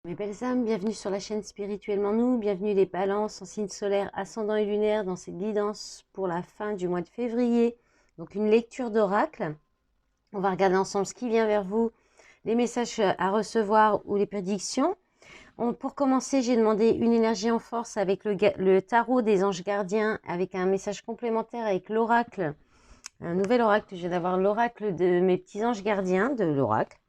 Mes belles âmes, bienvenue sur la chaîne Spirituellement Nous, bienvenue les balances en signe solaire, ascendant et lunaire dans cette guidance pour la fin du mois de février. Donc une lecture d'oracle. On va regarder ensemble ce qui vient vers vous, les messages à recevoir ou les prédictions. Pour commencer, j'ai demandé une énergie en force avec le tarot des anges gardiens, avec un message complémentaire avec l'oracle, un nouvel oracle. Je viens d'avoir l'oracle de mes petits anges gardiens, de l'oracle.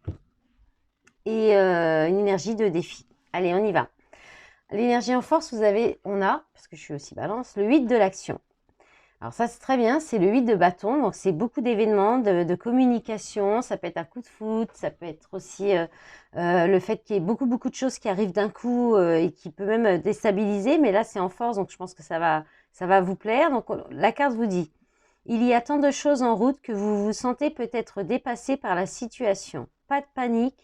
Et une énergie de défi. Allez, on y va. L'énergie en force, on a, parce que je suis aussi balance, le 8 de l'action. Alors ça, c'est très bien, c'est le 8 de bâton, donc c'est beaucoup d'événements, de communication, ça peut être un coup de foot, ça peut être aussi le fait qu'il y ait beaucoup de choses qui arrivent d'un coup et qui peut même déstabiliser, mais là, c'est en force, donc je pense que ça va vous plaire. Donc la carte vous dit, il y a tant de choses en route que vous vous sentez peut-être dépassé par la situation. Pas de panique,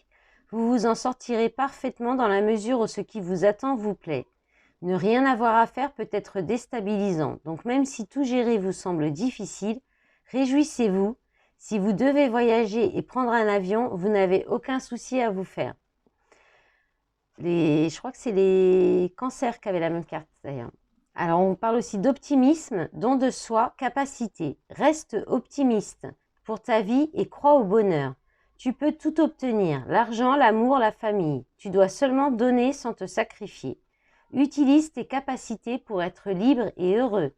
vous vous en sortirez parfaitement dans la mesure où ce qui vous attend vous plaît. Ne rien avoir à faire peut être déstabilisant, donc même si tout gérer vous semble difficile, réjouissez-vous. Si vous devez voyager et prendre un avion, vous n'avez aucun souci à vous faire. Je crois que c'est les cancers qui avaient la même carte d'ailleurs. Alors on parle aussi d'optimisme, don de soi, capacité. Reste optimiste pour ta vie et crois au bonheur. Tu peux tout obtenir, l'argent, l'amour, la famille. Tu dois seulement donner sans te sacrifier. Utilise tes capacités pour être libre et heureux.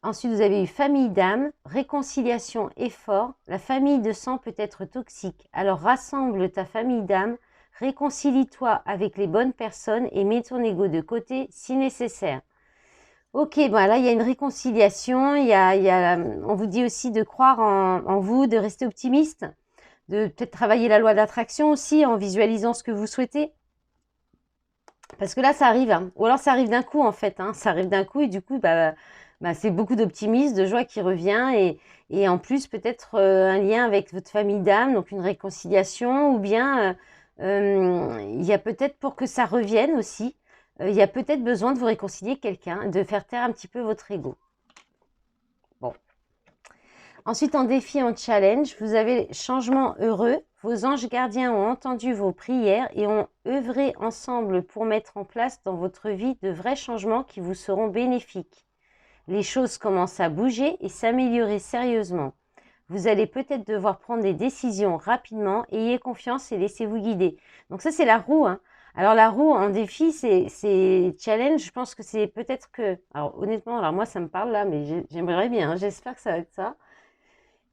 Ensuite, vous avez eu famille d'âme, réconciliation, effort. La famille de sang peut être toxique. Alors rassemble ta famille d'âme, réconcilie-toi avec les bonnes personnes et mets ton ego de côté si nécessaire. Ok, bon là, il y a une réconciliation. On vous dit aussi de croire en vous, de rester optimiste, de peut-être travailler la loi d'attraction aussi en visualisant ce que vous souhaitez. Parce que là, ça arrive, hein. Ou alors ça arrive d'un coup en fait, hein. Ça arrive d'un coup et du coup, c'est beaucoup d'optimisme, de joie qui revient et en plus peut-être un lien avec votre famille d'âme, donc une réconciliation ou bien il y a peut-être pour que ça revienne aussi, il y a peut-être besoin de vous réconcilier avec quelqu'un, de faire taire un petit peu votre ego. Bon. Ensuite, en défi, en challenge, vous avez changement heureux. Vos anges gardiens ont entendu vos prières et ont œuvré ensemble pour mettre en place dans votre vie de vrais changements qui vous seront bénéfiques. Les choses commencent à bouger et s'améliorer sérieusement. Vous allez peut-être devoir prendre des décisions rapidement. Ayez confiance et laissez-vous guider. Donc ça, c'est la roue, hein. Alors la roue en défi, c'est challenge. Je pense que c'est peut-être que... Alors honnêtement, alors moi, ça me parle là, mais j'aimerais bien. Hein, j'espère que ça va être ça.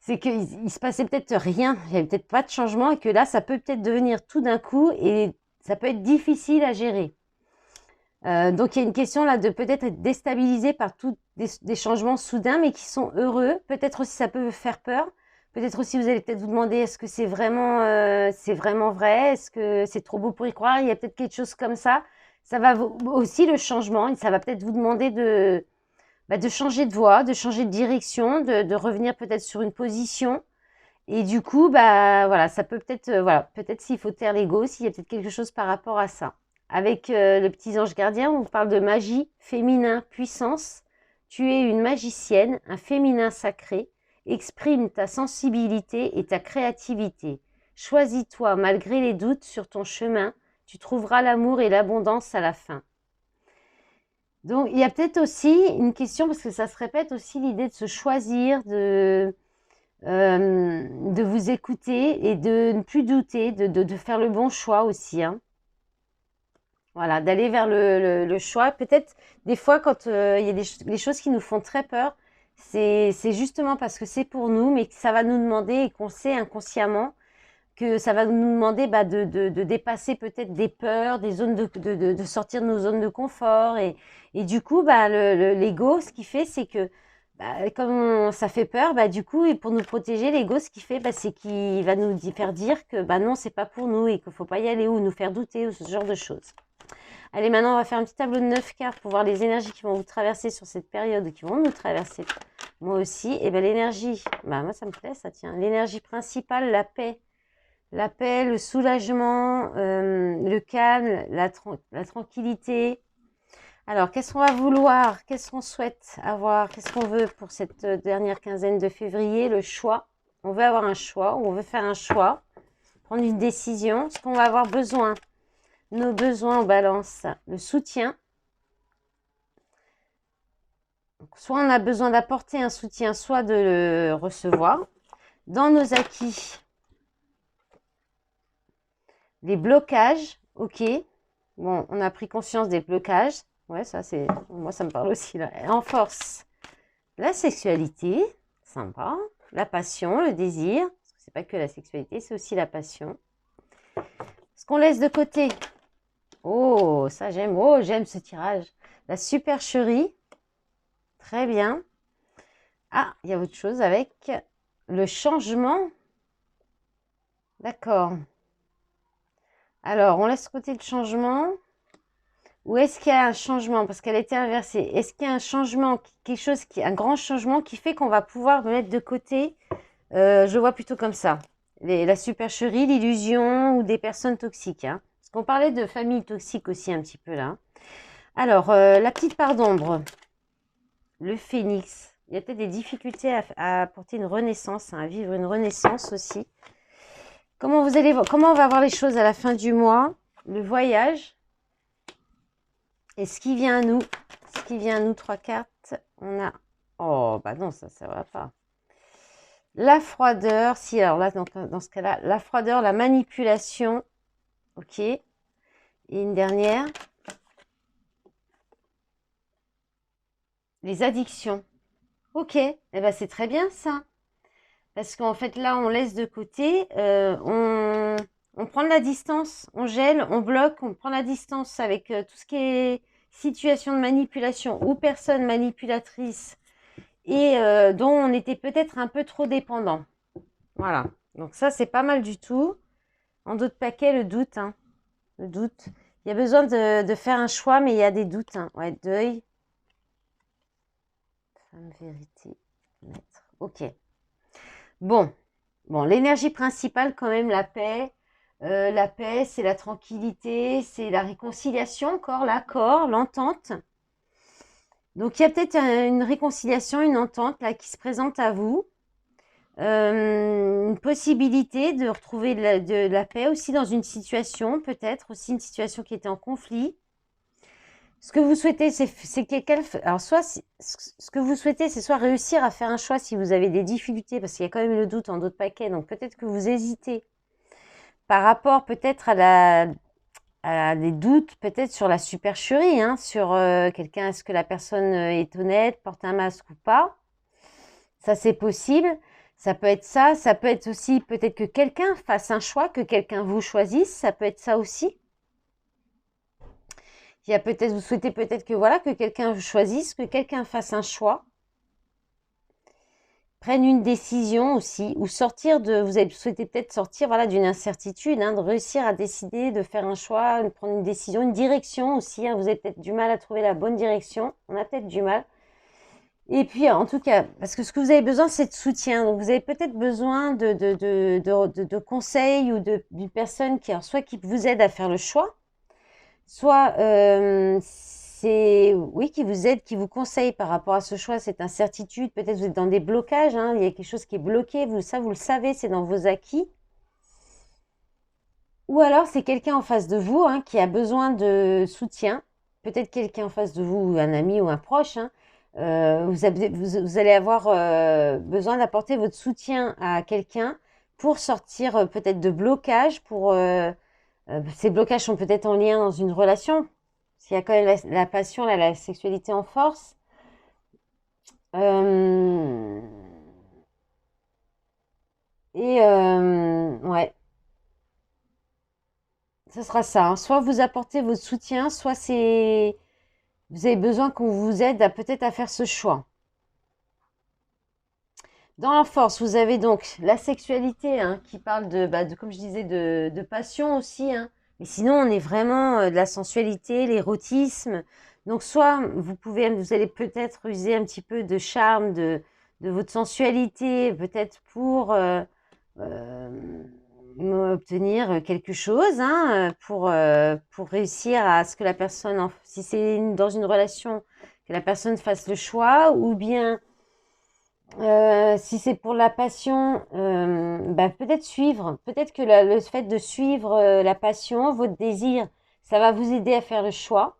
C'est qu'il se passait peut-être rien. Il n'y avait peut-être pas de changement et que là, ça peut peut-être devenir tout d'un coup et ça peut être difficile à gérer. Donc il y a une question là de peut-être être déstabilisé par tous des changements soudains mais qui sont heureux. Peut-être aussi ça peut faire peur. Peut-être aussi vous allez peut-être vous demander est-ce que c'est vraiment vrai? Est-ce que c'est trop beau pour y croire? Il y a peut-être quelque chose comme ça. Ça va aussi le changement et ça va peut-être vous demander de changer de voie, de changer de direction, de revenir peut-être sur une position. Et du coup, voilà, ça peut peut-être, peut-être s'il faut taire l'ego, s'il y a peut-être quelque chose par rapport à ça. Avec le petit ange gardien, on vous parle de magie, féminin, puissance. Tu es une magicienne, un féminin sacré. Exprime ta sensibilité et ta créativité. Choisis-toi malgré les doutes sur ton chemin. Tu trouveras l'amour et l'abondance à la fin. Donc, il y a peut-être aussi une question, parce que ça se répète aussi, l'idée de se choisir, de vous écouter et de ne plus douter, de faire le bon choix aussi, hein. Voilà, d'aller vers le choix. Peut-être des fois quand il y a des choses qui nous font très peur, c'est justement parce que c'est pour nous, mais que ça va nous demander et qu'on sait inconsciemment que ça va nous demander de dépasser peut-être des peurs, des zones de sortir de nos zones de confort. Et du coup, l'ego, ce qu'il fait, c'est que comme ça fait peur, du coup, et pour nous protéger, l'ego, ce qu'il fait, c'est qu'il va nous faire dire que non, c'est pas pour nous et qu'il faut pas y aller ou nous faire douter ou ce genre de choses. Allez, maintenant, on va faire un petit tableau de 9 cartes pour voir les énergies qui vont vous traverser sur cette période, qui vont nous traverser. Moi aussi. Et l'énergie, moi, ça me plaît, ça tient. L'énergie principale, la paix. La paix, le soulagement, le calme, la tranquillité. Alors, qu'est-ce qu'on va vouloir? Qu'est-ce qu'on souhaite avoir? Qu'est-ce qu'on veut pour cette dernière quinzaine de février? Le choix. On veut avoir un choix, ou on veut faire un choix, prendre une décision, ce qu'on va avoir besoin. nos besoins en balance, le soutien. Donc, soit on a besoin d'apporter un soutien, soit de le recevoir. Dans nos acquis, les blocages, ok. Bon, on a pris conscience des blocages. Ouais, ça c'est... Moi, ça me parle aussi là. En force, la sexualité, sympa. La passion, le désir. C'est pas que la sexualité, c'est aussi la passion. Ce qu'on laisse de côté. Oh, ça j'aime. Oh, j'aime ce tirage. La supercherie. Très bien. Ah, il y a autre chose avec le changement. D'accord. Alors, on laisse de côté le changement. Ou est-ce qu'il y a un changement? Parce qu'elle était inversée. Est-ce qu'il y a un changement, quelque chose un grand changement qui fait qu'on va pouvoir mettre de côté, je vois plutôt comme ça, la supercherie, l'illusion ou des personnes toxiques. Hein. Parce qu'on parlait de famille toxique aussi un petit peu là. Alors, la petite part d'ombre, le phénix. Il y a peut-être des difficultés à apporter une renaissance, hein, à vivre une renaissance aussi. Comment on va voir les choses à la fin du mois? Le voyage. Et ce qui vient à nous, 3 cartes, on a... Oh, bah non, ça va pas. La froideur, si, alors là, dans ce cas-là, la froideur, la manipulation, ok. Et une dernière. Les addictions. Ok, eh ben, c'est très bien ça. Parce qu'en fait, là, on laisse de côté, on prend de la distance, on gèle, on bloque, on prend la distance avec tout ce qui est situation de manipulation ou personne manipulatrice et dont on était peut-être un peu trop dépendant. Voilà. Donc ça, c'est pas mal du tout. En d'autres paquets, le doute. Hein. Le doute. Il y a besoin de faire un choix, mais il y a des doutes. Hein. Ouais, deuil. Femme, vérité, maître. Ok. Bon, l'énergie principale, quand même, la paix. La paix, c'est la tranquillité, c'est la réconciliation, encore l'accord, l'entente. Donc, il y a peut-être une réconciliation, une entente là qui se présente à vous. Une possibilité de retrouver de la paix aussi dans une situation, peut-être aussi une situation qui était en conflit. Ce que vous souhaitez, c'est quelqu'un... Alors, ce que vous souhaitez, c'est soit réussir à faire un choix si vous avez des difficultés, parce qu'il y a quand même le doute en d'autres paquets, donc peut-être que vous hésitez par rapport peut-être à des doutes, peut-être sur la supercherie, hein, sur quelqu'un, est-ce que la personne est honnête, porte un masque ou pas. Ça, c'est possible. Ça peut être ça. Ça peut être aussi peut-être que quelqu'un fasse un choix, que quelqu'un vous choisisse. Ça peut être ça aussi. Il y a peut-être, vous souhaitez peut-être que voilà, que quelqu'un vous choisisse, que quelqu'un fasse un choix, prenne une décision aussi, ou sortir de, vous souhaitez peut-être sortir voilà, d'une incertitude, hein, de réussir à décider, de faire un choix, de prendre une décision, une direction aussi. Hein, vous avez peut-être du mal à trouver la bonne direction. On a peut-être du mal. Et puis, en tout cas, parce que ce que vous avez besoin, c'est de soutien. Donc, vous avez peut-être besoin de conseils ou d'une personne qui, alors, soit qui vous aide à faire le choix, soit c'est, oui, qui vous aide, qui vous conseille par rapport à ce choix, cette incertitude. Peut-être vous êtes dans des blocages, hein, il y a quelque chose qui est bloqué, vous le savez, c'est dans vos acquis. Ou alors, c'est quelqu'un en face de vous hein, qui a besoin de soutien. Peut-être quelqu'un en face de vous, un ami ou un proche, hein, vous allez avoir besoin d'apporter votre soutien à quelqu'un pour sortir peut-être de blocages. Ces blocages sont peut-être en lien dans une relation. S'il y a quand même la passion, la sexualité en force. Ouais, ce sera ça. Hein. Soit vous apportez votre soutien, soit vous avez besoin qu'on vous aide à peut-être à faire ce choix. Dans la force, vous avez donc la sexualité hein, qui parle comme je disais, de passion aussi. Hein. Mais sinon, on est vraiment de la sensualité, l'érotisme. Donc, soit vous allez peut-être user un petit peu de charme, de votre sensualité, peut-être pour obtenir quelque chose, hein, pour réussir à ce que la personne, si c'est dans une relation, que la personne fasse le choix, ou bien si c'est pour la passion, peut-être suivre. Peut-être que le fait de suivre la passion, votre désir, Ça va vous aider à faire le choix.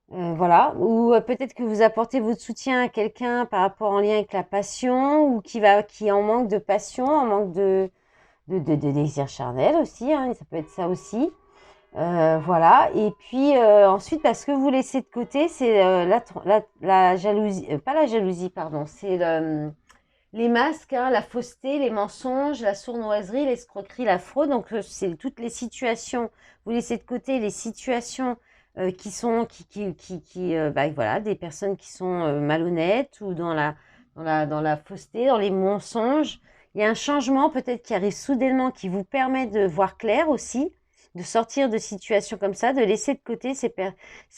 Voilà. Ou peut-être que vous apportez votre soutien à quelqu'un par rapport en lien avec la passion ou qui est en manque de passion, en manque de désir charnel aussi, hein, ça peut être ça aussi. Voilà. Et puis ensuite, ce que vous laissez de côté, c'est la jalousie, pas la jalousie, pardon, c'est les masques, hein, la fausseté, les mensonges, la sournoiserie, l'escroquerie, la fraude. Donc c'est toutes les situations. Vous laissez de côté les situations qui sont voilà, des personnes qui sont malhonnêtes ou dans la fausseté, dans les mensonges. Il y a un changement peut-être qui arrive soudainement qui vous permet de voir clair aussi, de sortir de situations comme ça, de laisser de côté ces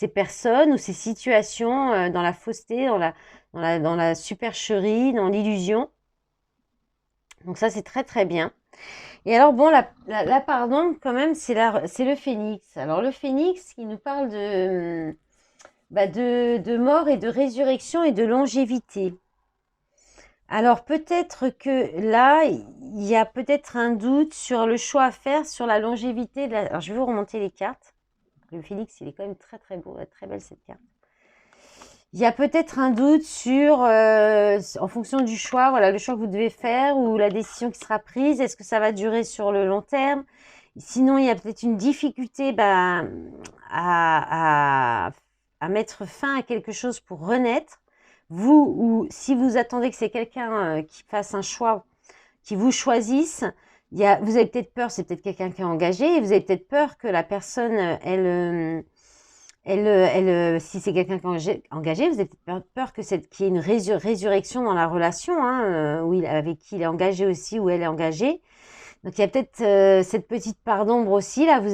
personnes ou ces situations dans la fausseté, dans la supercherie, dans l'illusion. Donc ça, c'est très très bien. Et alors bon, pardon, quand même, c'est le phénix. Alors le phénix qui nous parle de mort et de résurrection et de longévité. Alors peut-être que là, il y a peut-être un doute sur le choix à faire sur la longévité. Alors je vais vous remonter les cartes. Le phénix, il est quand même très très beau, très belle cette carte. Il y a peut-être un doute sur, en fonction du choix, voilà, le choix que vous devez faire ou la décision qui sera prise. Est-ce que ça va durer sur le long terme? Sinon, il y a peut-être une difficulté à mettre fin à quelque chose pour renaître. Vous, ou si vous attendez que c'est quelqu'un qui fasse un choix, qui vous choisisse, vous avez peut-être peur, c'est peut-être quelqu'un qui est engagé, et vous avez peut-être peur que la personne, si c'est quelqu'un qui est engagé, vous avez peut-être peur qu'il y ait une résurrection dans la relation, hein, avec qui il est engagé aussi, ou elle est engagée. Donc il y a peut-être cette petite part d'ombre aussi, là, vous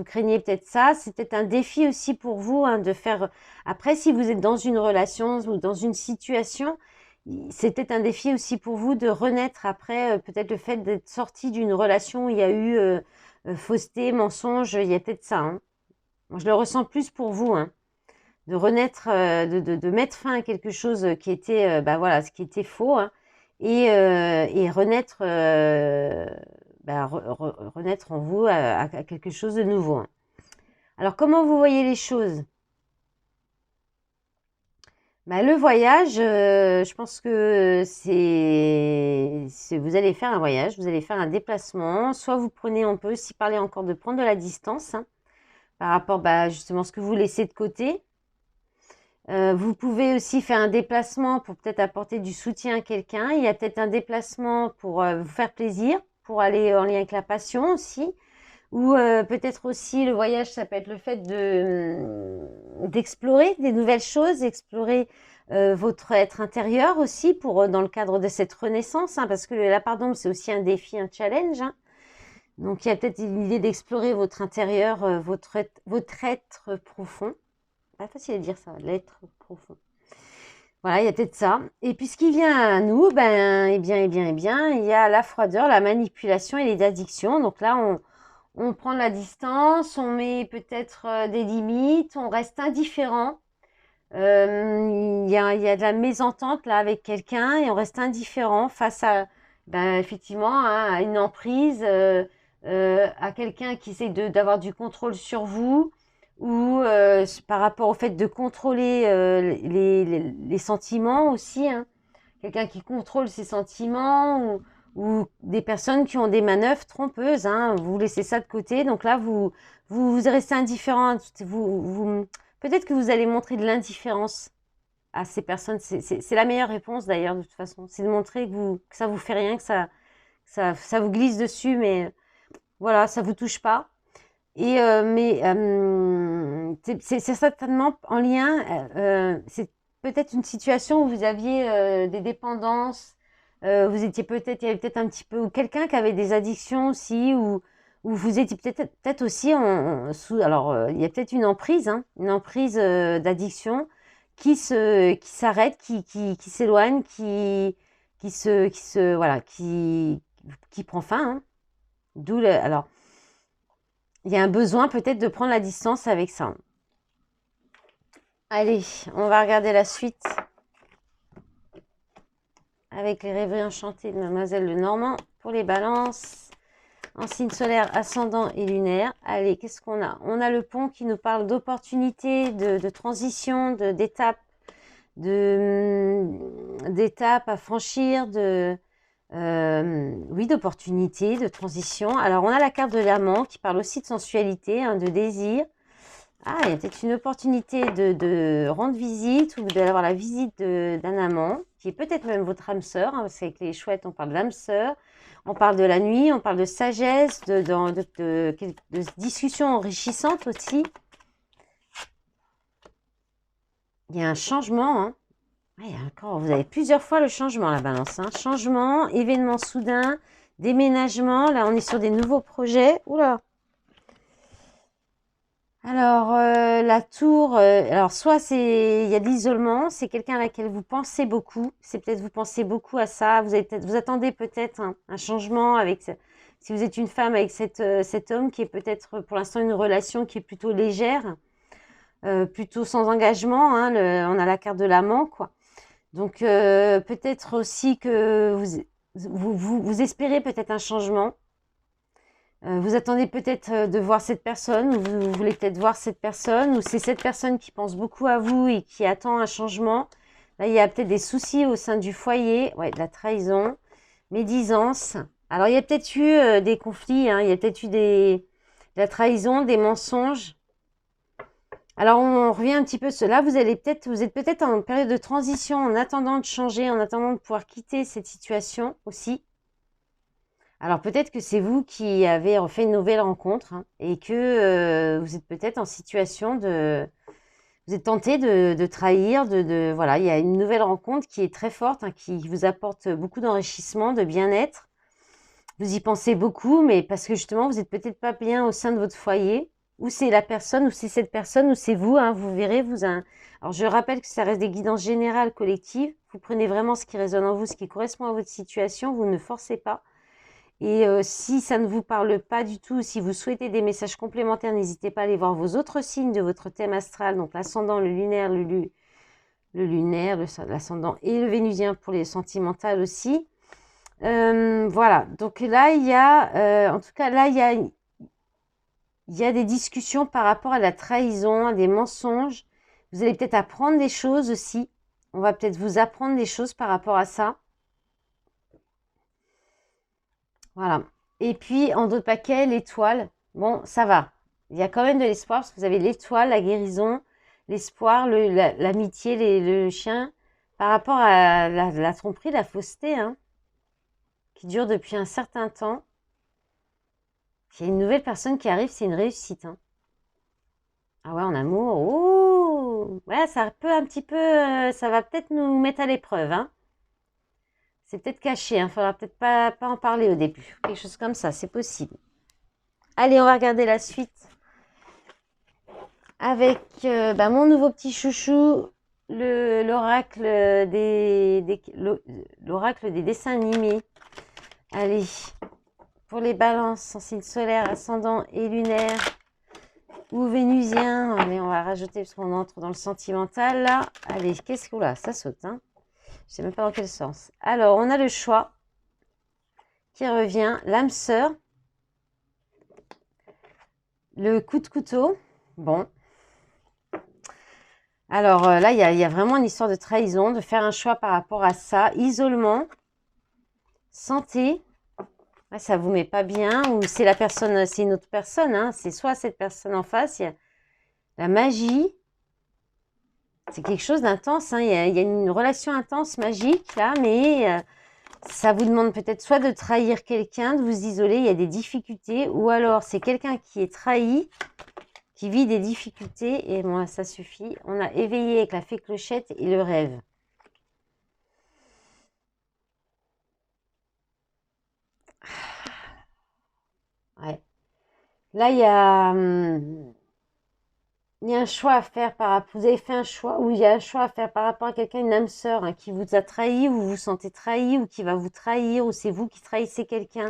craignez peut-être ça. C'est peut-être un défi aussi pour vous, hein, de faire. Après, si vous êtes dans une relation ou dans une situation, c'est peut-être un défi aussi pour vous de renaître après, peut-être le fait d'être sorti d'une relation où il y a eu fausseté, mensonge, il y a peut-être ça, hein. Moi, je le ressens plus pour vous, hein, de renaître, de mettre fin à quelque chose qui était, voilà, ce qui était faux, hein, et renaître, renaître en vous à quelque chose de nouveau, hein. Alors, comment vous voyez les choses? Le voyage, je pense que vous allez faire un voyage, vous allez faire un déplacement. Soit on peut aussi parler encore de prendre de la distance, hein, par rapport justement à ce que vous laissez de côté. Vous pouvez aussi faire un déplacement pour peut-être apporter du soutien à quelqu'un. Il y a peut-être un déplacement pour vous faire plaisir, pour aller en lien avec la passion aussi. Ou peut-être aussi le voyage, ça peut être le fait d'explorer des nouvelles choses, explorer votre être intérieur aussi dans le cadre de cette renaissance, hein, parce que la part d'ombre, c'est aussi un défi, un challenge, hein. Donc il y a peut-être une idée d'explorer votre intérieur, votre être profond. Pas facile à dire ça, l'être profond. Voilà, il y a peut-être ça. Et puis ce qui vient à nous, il y a la froideur, la manipulation et les addictions. Donc là, on prend de la distance, on met peut-être des limites, on reste indifférent. Il y a de la mésentente là avec quelqu'un et on reste indifférent face à, effectivement, hein, à une emprise, à quelqu'un qui essaie d'avoir du contrôle sur vous ou par rapport au fait de contrôler les sentiments aussi, hein. Quelqu'un qui contrôle ses sentiments ou des personnes qui ont des manœuvres trompeuses, hein. Vous laissez ça de côté. Donc là, vous restez indifférent. Peut-être que vous allez montrer de l'indifférence à ces personnes. C'est la meilleure réponse d'ailleurs, de toute façon. C'est de montrer que ça vous fait rien, que ça vous glisse dessus, mais voilà, ça vous touche pas. C'est certainement en lien, c'est peut-être une situation où vous aviez des dépendances, il y avait peut-être un petit peu, ou quelqu'un qui avait des addictions aussi, ou vous étiez peut-être aussi alors il y a peut-être une emprise, hein, d'addiction qui s'arrête, qui s'éloigne, voilà, qui prend fin, hein. Alors, il y a un besoin peut-être de prendre la distance avec ça. Allez, on va regarder la suite avec les rêveries enchantées de Mademoiselle Lenormand pour les balances. en signe solaire, ascendant et lunaire. Allez, qu'est-ce qu'on a? On a le pont qui nous parle d'opportunités, de transition, d'étapes, d'étapes à franchir, oui, d'opportunités, de transition. Alors, on a la carte de l'amant qui parle aussi de sensualité, hein, de désir. Ah, il y a peut-être une opportunité de rendre visite ou d'avoir la visite d'un amant, qui est peut-être même votre âme sœur, hein, parce qu'avec les chouettes, on parle d'âme sœur, on parle de la nuit, on parle de sagesse, de discussions enrichissantes aussi. Il y a un changement, hein. Ah, il y a encore, vous avez plusieurs fois le changement, la balance, hein. Changement, événement soudain, déménagement. Là, on est sur des nouveaux projets. Oula! Alors, la tour, alors soit il y a de l'isolement, c'est quelqu'un à laquelle vous pensez beaucoup, c'est peut-être vous pensez beaucoup à ça, vous attendez peut-être un changement avec, si vous êtes une femme avec cet homme qui est peut-être pour l'instant une relation qui est plutôt légère, plutôt sans engagement, hein, on a la carte de l'amant, quoi. Donc, peut-être aussi que vous espérez peut-être un changement. Vous attendez peut-être de voir cette personne, ou vous voulez peut-être voir cette personne, ou c'est cette personne qui pense beaucoup à vous et qui attend un changement. Là, il y a peut-être des soucis au sein du foyer, ouais, de la trahison, médisance. Alors, il y a peut-être eu des conflits, hein, il y a peut-être eu de la trahison, des mensonges. Alors, on revient un petit peu cela. Vous êtes peut-être en période de transition, en attendant de changer, en attendant de pouvoir quitter cette situation aussi. Alors peut-être que c'est vous qui avez fait une nouvelle rencontre, hein, et que vous êtes peut-être en situation vous êtes tenté de trahir, voilà, il y a une nouvelle rencontre qui est très forte, hein, qui vous apporte beaucoup d'enrichissement, de bien-être. Vous y pensez beaucoup, mais parce que justement, vous n'êtes peut-être pas bien au sein de votre foyer, ou c'est la personne, ou c'est cette personne, ou c'est vous, hein, vous verrez, Alors je rappelle que ça reste des guidances générales collectives. Vous prenez vraiment ce qui résonne en vous, ce qui correspond à votre situation, vous ne forcez pas. Et si ça ne vous parle pas du tout, si vous souhaitez des messages complémentaires, n'hésitez pas à aller voir vos autres signes de votre thème astral, donc l'ascendant, le lunaire, l'ascendant et le vénusien pour les sentimentales aussi. Voilà, donc là, il y a, en tout cas, là, il y a des discussions par rapport à la trahison, à des mensonges. Vous allez peut-être apprendre des choses aussi. On va peut-être vous apprendre des choses par rapport à ça. Voilà. Et puis, en d'autres paquets, l'étoile. Bon, ça va. Il y a quand même de l'espoir parce que vous avez l'étoile, la guérison, l'espoir, l'amitié, le chien. Par rapport à la tromperie, la fausseté, hein, qui dure depuis un certain temps. Il y a une nouvelle personne qui arrive, c'est une réussite, hein. Ah ouais, en amour. Oh! Ouais, ça peut un petit peu... ça va peut-être nous mettre à l'épreuve, hein. C'est peut-être caché, hein. Faudra peut-être pas en parler au début. Quelque chose comme ça, c'est possible. Allez, on va regarder la suite avec mon nouveau petit chouchou, l'oracle l'oracle des dessins animés. Allez, pour les balances en signe solaire, ascendant et lunaire ou vénusien. Allez, on va rajouter parce qu'on entre dans le sentimental là. Allez, qu'est-ce que là, ça saute, hein. Je sais même pas dans quel sens. Alors, on a le choix qui revient, l'âme sœur, le coup de couteau. Bon. Alors là, il y a vraiment une histoire de trahison, de faire un choix par rapport à ça. Isolement, santé, ouais, ça vous met pas bien, ou c'est la personne, c'est une autre personne, hein. C'est soit cette personne en face, il y a la magie. C'est quelque chose d'intense, hein. Il y a une relation intense, magique, là, mais ça vous demande peut-être soit de trahir quelqu'un, de vous isoler, il y a des difficultés, ou alors c'est quelqu'un qui est trahi, qui vit des difficultés, et moi, ça suffit. On a éveillé avec la fée clochette et le rêve. Ouais. Là, il y a un choix à faire par rapport... Vous avez fait un choix, ou il y a un choix à faire par rapport à quelqu'un, une âme sœur, hein, qui vous a trahi, ou vous vous sentez trahi, ou qui va vous trahir, ou c'est vous qui trahissez quelqu'un.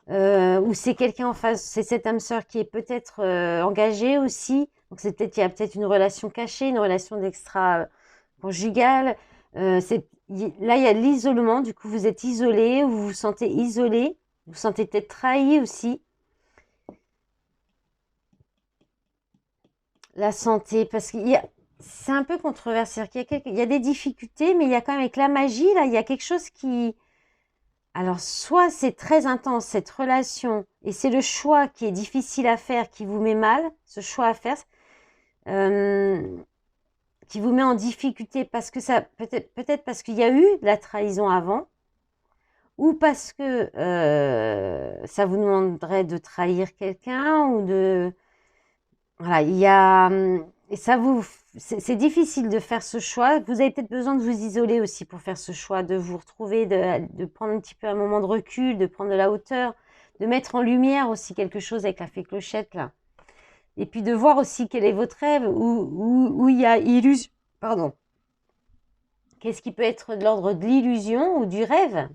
Ou c'est quelqu'un en face, c'est cette âme sœur qui est peut-être engagée aussi. Donc il y a peut-être une relation cachée, une relation d'extra-conjugale. Là, il y a de l'isolement, du coup vous êtes isolé, vous vous sentez isolé. Vous sentez peut-être trahi aussi. La santé, parce qu'il y a... C'est un peu controversé. Il y a des difficultés, mais il y a quand même avec la magie, là, il y a quelque chose qui... Alors, soit c'est très intense, cette relation, et c'est le choix qui est difficile à faire, qui vous met mal, ce choix à faire, qui vous met en difficulté parce que ça, peut-être parce qu'il y a eu de la trahison avant, ou parce que ça vous demanderait de trahir quelqu'un, ou de... Voilà, il y a... Et ça vous... C'est difficile de faire ce choix. Vous avez peut-être besoin de vous isoler aussi pour faire ce choix, de vous retrouver, de prendre un petit peu un moment de recul, de prendre de la hauteur, de mettre en lumière aussi quelque chose avec la fée clochette, là. Et puis de voir aussi quel est votre rêve, où il y a illusion... Pardon. Qu'est-ce qui peut être de l'ordre de l'illusion ou du rêve?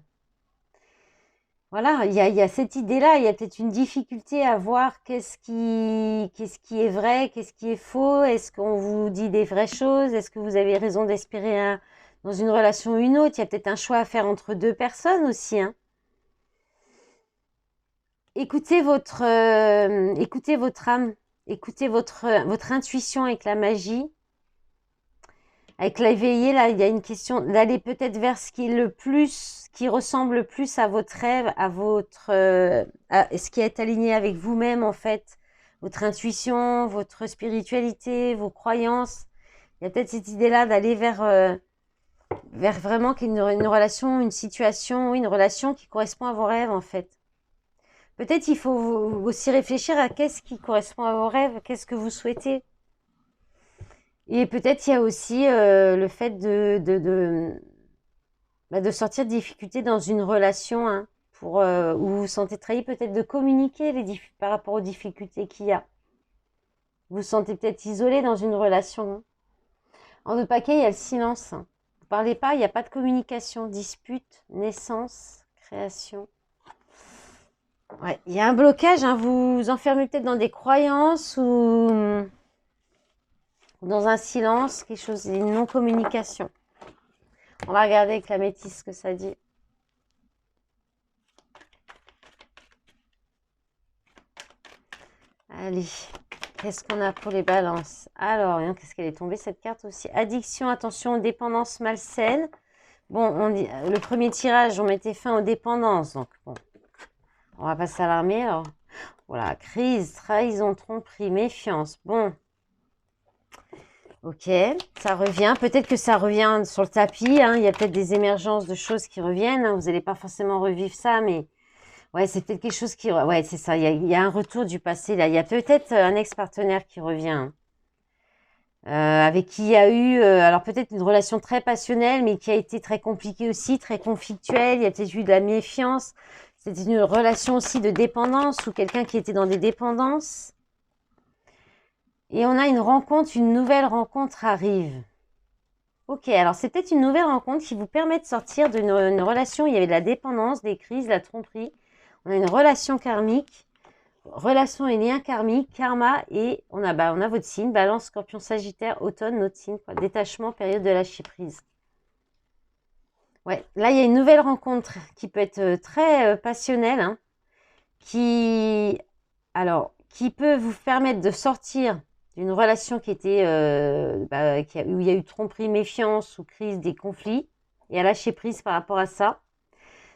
Voilà, il y a cette idée-là, il y a peut-être une difficulté à voir qu'est-ce qui est vrai, qu'est-ce qui est faux, est-ce qu'on vous dit des vraies choses, est-ce que vous avez raison d'espérer dans une relation ou une autre, il y a peut-être un choix à faire entre deux personnes aussi, hein. Écoutez votre âme, écoutez votre intuition avec la magie. Avec l'éveillé, là, il y a une question d'aller peut-être vers ce qui est le plus, qui ressemble le plus à votre rêve, à votre, à ce qui est aligné avec vous-même, en fait, votre intuition, votre spiritualité, vos croyances. Il y a peut-être cette idée-là d'aller vers vraiment une relation, une situation, une relation qui correspond à vos rêves, en fait. Peut-être il faut aussi réfléchir à qu'est-ce qui correspond à vos rêves, qu'est-ce que vous souhaitez. Et peut-être il y a aussi le fait de sortir de difficultés dans une relation, hein, où vous vous sentez trahi, peut-être de communiquer par rapport aux difficultés qu'il y a. Vous vous sentez peut-être isolé dans une relation, hein. En deux paquets, il y a le silence. Vous ne parlez pas, il n'y a pas de communication, dispute, naissance, création. Ouais, il y a un blocage, hein, vous vous enfermez peut-être dans des croyances ou dans un silence, quelque chose, une non-communication. On va regarder avec la métisse ce que ça dit. Allez, qu'est-ce qu'on a pour les balances? Alors, qu'est-ce qu'elle est tombée cette carte aussi? Addiction, attention, dépendance malsaine. Bon, on dit, le premier tirage, on mettait fin aux dépendances. Donc, bon, on va pas s'alarmer. Alors, voilà, crise, trahison, tromperie, méfiance. Bon, ok, ça revient. Peut-être que ça revient sur le tapis, hein. Il y a peut-être des émergences de choses qui reviennent, hein. Vous n'allez pas forcément revivre ça, mais ouais, c'est peut-être quelque chose qui... Ouais, c'est ça. Il y a un retour du passé, là. Il y a peut-être un ex-partenaire qui revient, hein. Avec qui il y a eu... alors, peut-être une relation très passionnelle, mais qui a été très compliquée aussi, très conflictuelle. Il y a peut-être eu de la méfiance. C'était une relation aussi de dépendance, ou quelqu'un qui était dans des dépendances. Et on a une rencontre, une nouvelle rencontre arrive. Ok, alors c'est peut-être une nouvelle rencontre qui vous permet de sortir d'une relation où il y avait de la dépendance, des crises, de la tromperie. On a une relation karmique, relation et lien karmique, karma, et on a votre signe, balance, scorpion, sagittaire, automne, notre signe, quoi. Détachement, période de lâcher prise. Ouais, là il y a une nouvelle rencontre qui peut être très passionnelle, hein, qui peut vous permettre de sortir d'une relation qui était où il y a eu tromperie, méfiance ou crise, des conflits, et à lâcher prise par rapport à ça.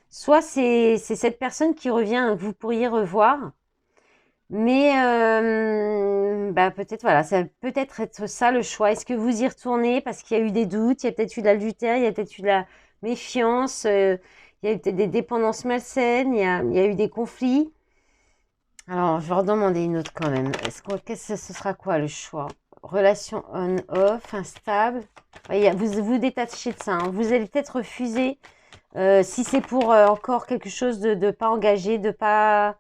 Soit c'est cette personne qui revient, hein, que vous pourriez revoir, mais peut-être voilà, ça peut être ça le choix. Est-ce que vous y retournez parce qu'il y a eu des doutes, il y a peut-être eu de l'adultère, il y a peut-être eu de la méfiance, il y a eu peut-être des dépendances malsaines, il y a eu des conflits. Alors, je vais en demander une autre quand même. Ce sera quoi le choix? Relation on-off, instable. Ouais, vous vous détachez de ça, hein. Vous allez peut-être refuser si c'est pour encore quelque chose de pas engagé, de pas...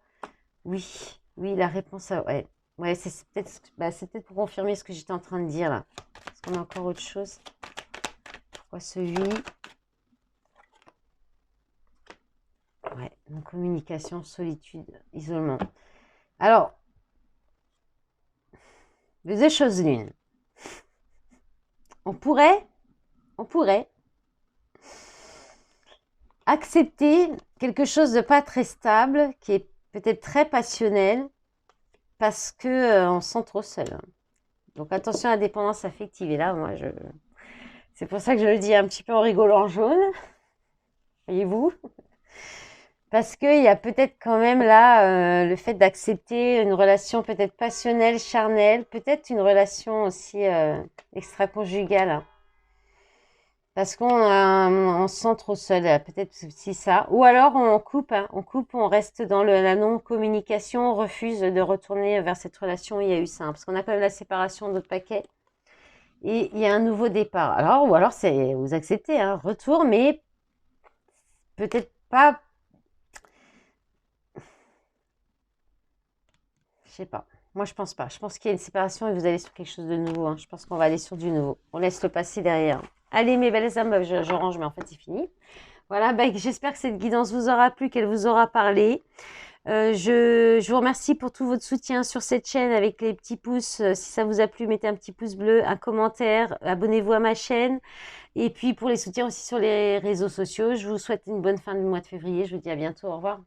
Oui, oui, la réponse, ouais. Ouais, c'est peut-être pour confirmer ce que j'étais en train de dire là. Est-ce qu'on a encore autre chose? Pourquoi ce 8? Ouais, non communication, solitude, isolement. Alors, les deux choses l'une. On pourrait accepter quelque chose de pas très stable, qui est peut-être très passionnel, parce que on se sent trop seul. Donc attention à la dépendance affective. Et là, moi, c'est pour ça que je le dis un petit peu en rigolant jaune, voyez-vous. Parce qu'il y a peut-être quand même là le fait d'accepter une relation peut-être passionnelle, charnelle, peut-être une relation aussi extra-conjugale. Hein. Parce on se sent trop seul, peut-être aussi ça. Ou alors on coupe, hein, on reste dans la non-communication, on refuse de retourner vers cette relation où il y a eu ça. Hein, parce qu'on a quand même la séparation d'autres paquets. Et il y a un nouveau départ. Alors, ou alors vous acceptez, hein, retour, mais peut-être pas, je sais pas. Moi, je pense pas. Je pense qu'il y a une séparation et vous allez sur quelque chose de nouveau. Hein. Je pense qu'on va aller sur du nouveau. On laisse le passé derrière. Allez, mes belles âmes, je range, mais en fait, c'est fini. Voilà, bah, j'espère que cette guidance vous aura plu, qu'elle vous aura parlé. Je vous remercie pour tout votre soutien sur cette chaîne avec les petits pouces. Si ça vous a plu, mettez un petit pouce bleu, un commentaire, abonnez-vous à ma chaîne. Et puis pour les soutiens aussi sur les réseaux sociaux, je vous souhaite une bonne fin du mois de février. Je vous dis à bientôt. Au revoir.